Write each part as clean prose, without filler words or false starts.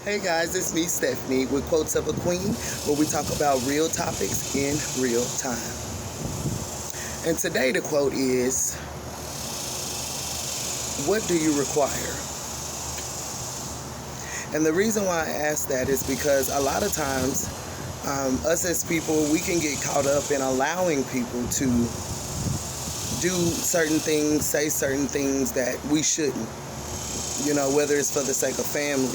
Hey guys, it's me, Stephanie, with Quotes of a Queen, where we talk about real topics in real time. And today the quote is, what do you require? And the reason why I ask that is because a lot of times, us as people, we can get caught up in allowing people to do certain things, say certain things that we shouldn't. Whether it's for the sake of family,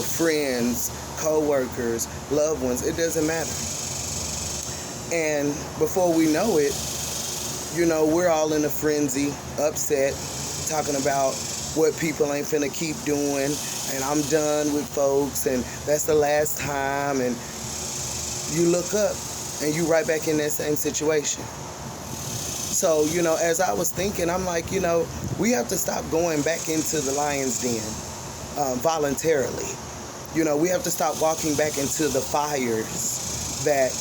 friends, co-workers, loved ones, it doesn't matter. And before we know it, we're all in a frenzy, upset, talking about what people ain't finna keep doing, and I'm done with folks, and that's the last time, and you look up, and you right back in that same situation. So, as I was thinking, I'm like, we have to stop going back into the lion's den voluntarily. We have to stop walking back into the fires that,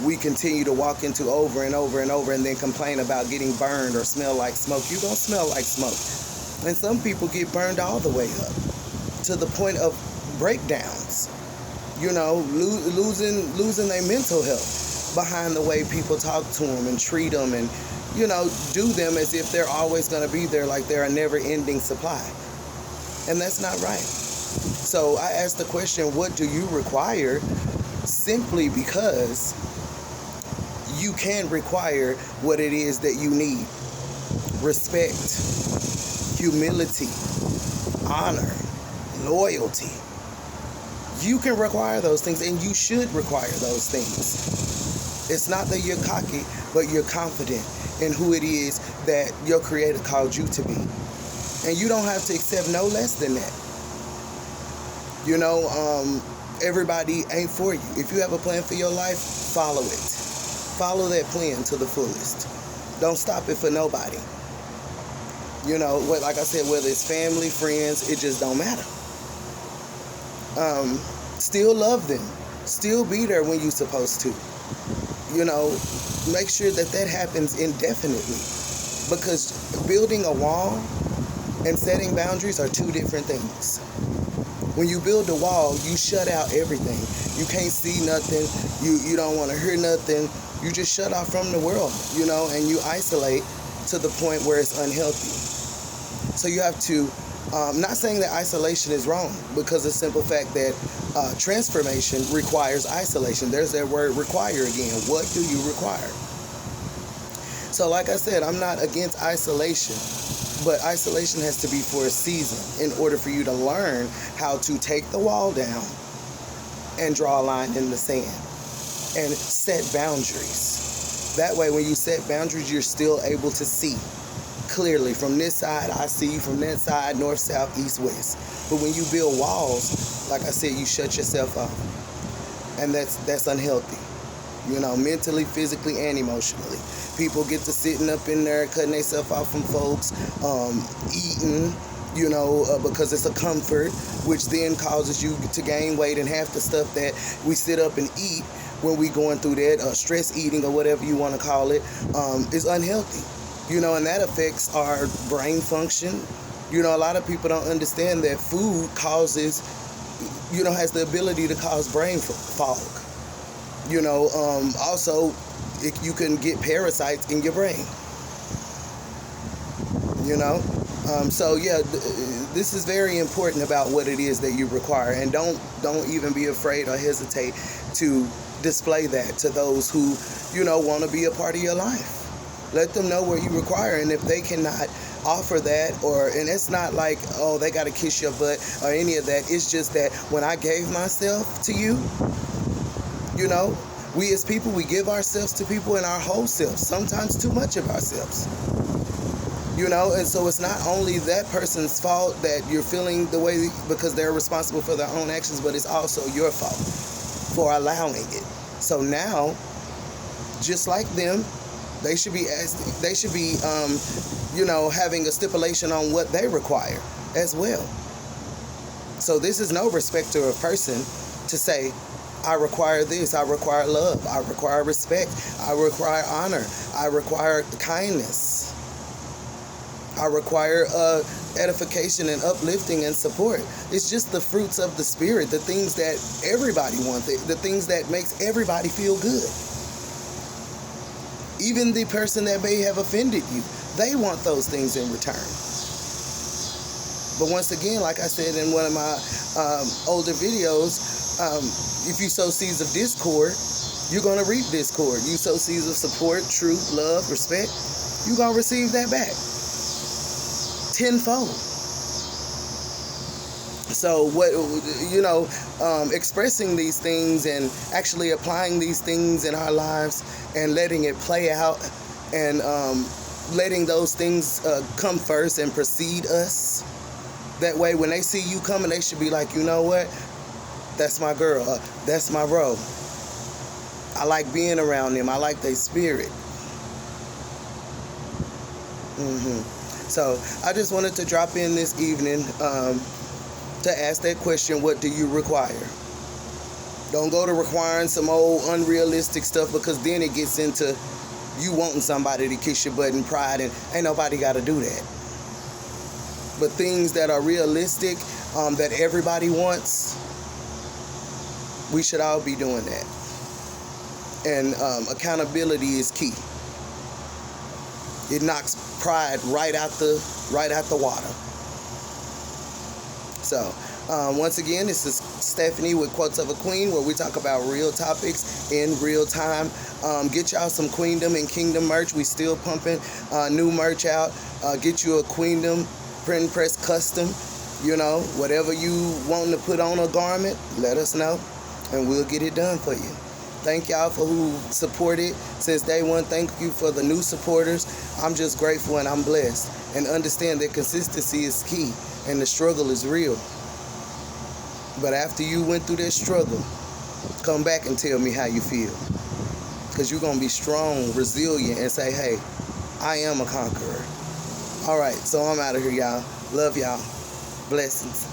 we continue to walk into over and over and over and then complain about getting burned or smell like smoke. You don't smell like smoke. And some people get burned all the way up to the point of breakdowns, losing their mental health behind the way people talk to them and treat them and, do them as if they're always going to be there, like they're a never-ending supply. And that's not right. So I asked the question, what do you require? Simply because you can require what it is that you need. Respect, humility, honor, loyalty. You can require those things, and you should require those things. It's not that you're cocky, but you're confident in who it is that your Creator called you to be. And you don't have to accept no less than that. Everybody ain't for you. If you have a plan for your life, follow it. Follow that plan to the fullest. Don't stop it for nobody. Like I said, whether it's family, friends, it just don't matter. Still love them. Still be there when you're supposed to. Make sure that happens indefinitely. Because building a wall and setting boundaries are two different things. When you build a wall, you shut out everything. You can't see nothing. You don't want to hear nothing. You just shut off from the world, and you isolate to the point where it's unhealthy. So you have to, not saying that isolation is wrong, because the simple fact that transformation requires isolation. There's that word require again. What do you require? So like I said, I'm not against isolation. But isolation has to be for a season in order for you to learn how to take the wall down and draw a line in the sand and set boundaries. That way, when you set boundaries, you're still able to see clearly. From this side, I see you. From that side, north, south, east, west. But when you build walls, like I said, you shut yourself off. And that's unhealthy. Mentally, physically, and emotionally. People get to sitting up in there, cutting themselves off from folks, eating, because it's a comfort, which then causes you to gain weight, and half the stuff that we sit up and eat when we going through that, stress eating or whatever you want to call it, is unhealthy, and that affects our brain function. A lot of people don't understand that food causes, has the ability to cause brain fog. Also, you can get parasites in your brain. So yeah, this is very important about what it is that you require, and don't even be afraid or hesitate to display that to those who want to be a part of your life. Let them know what you require, and if they cannot offer that, and it's not like, oh, they got to kiss your butt or any of that. It's just that when I gave myself to you, we as people, we give ourselves to people and our whole selves, sometimes too much of ourselves. And so it's not only that person's fault that you're feeling the way because they're responsible for their own actions, but it's also your fault for allowing it. So now, just like them, they should be having a stipulation on what they require as well. So this is no respecter of person to say, I require this, I require love, I require respect, I require honor, I require kindness, I require edification and uplifting and support. It's just the fruits of the Spirit, the things that everybody wants, the things that makes everybody feel good. Even the person that may have offended you, they want those things in return. But once again, like I said in one of my older videos, if you sow seeds of discord, you're going to reap discord. You sow seeds of support, truth, love, respect, you're going to receive that back tenfold. So what, expressing these things and actually applying these things in our lives and letting it play out and letting those things come first and precede us. That way, when they see you coming, they should be like, you know what? That's my girl. That's my bro. I like being around them. I like their spirit. So I just wanted to drop in this evening to ask that question, what do you require? Don't go to requiring some old unrealistic stuff, because then it gets into you wanting somebody to kiss your butt and pride, and ain't nobody got to do that. But things that are realistic, that everybody wants, we should all be doing that. And accountability is key. It knocks pride right out the water. So, once again, this is Stephanie with Quotes of a Queen, where we talk about real topics in real time. Get y'all some Queendom and Kingdom merch. We still pumping new merch out. Get you a Queendom print and press custom. Whatever you want to put on a garment, let us know, and we'll get it done for you. Thank y'all for who supported since day one. Thank you for the new supporters. I'm just grateful and I'm blessed. And understand that consistency is key and the struggle is real. But after you went through that struggle, come back and tell me how you feel. Because you're going to be strong, resilient, and say, hey, I am a conqueror. All right, so I'm out of here, y'all. Love y'all. Blessings.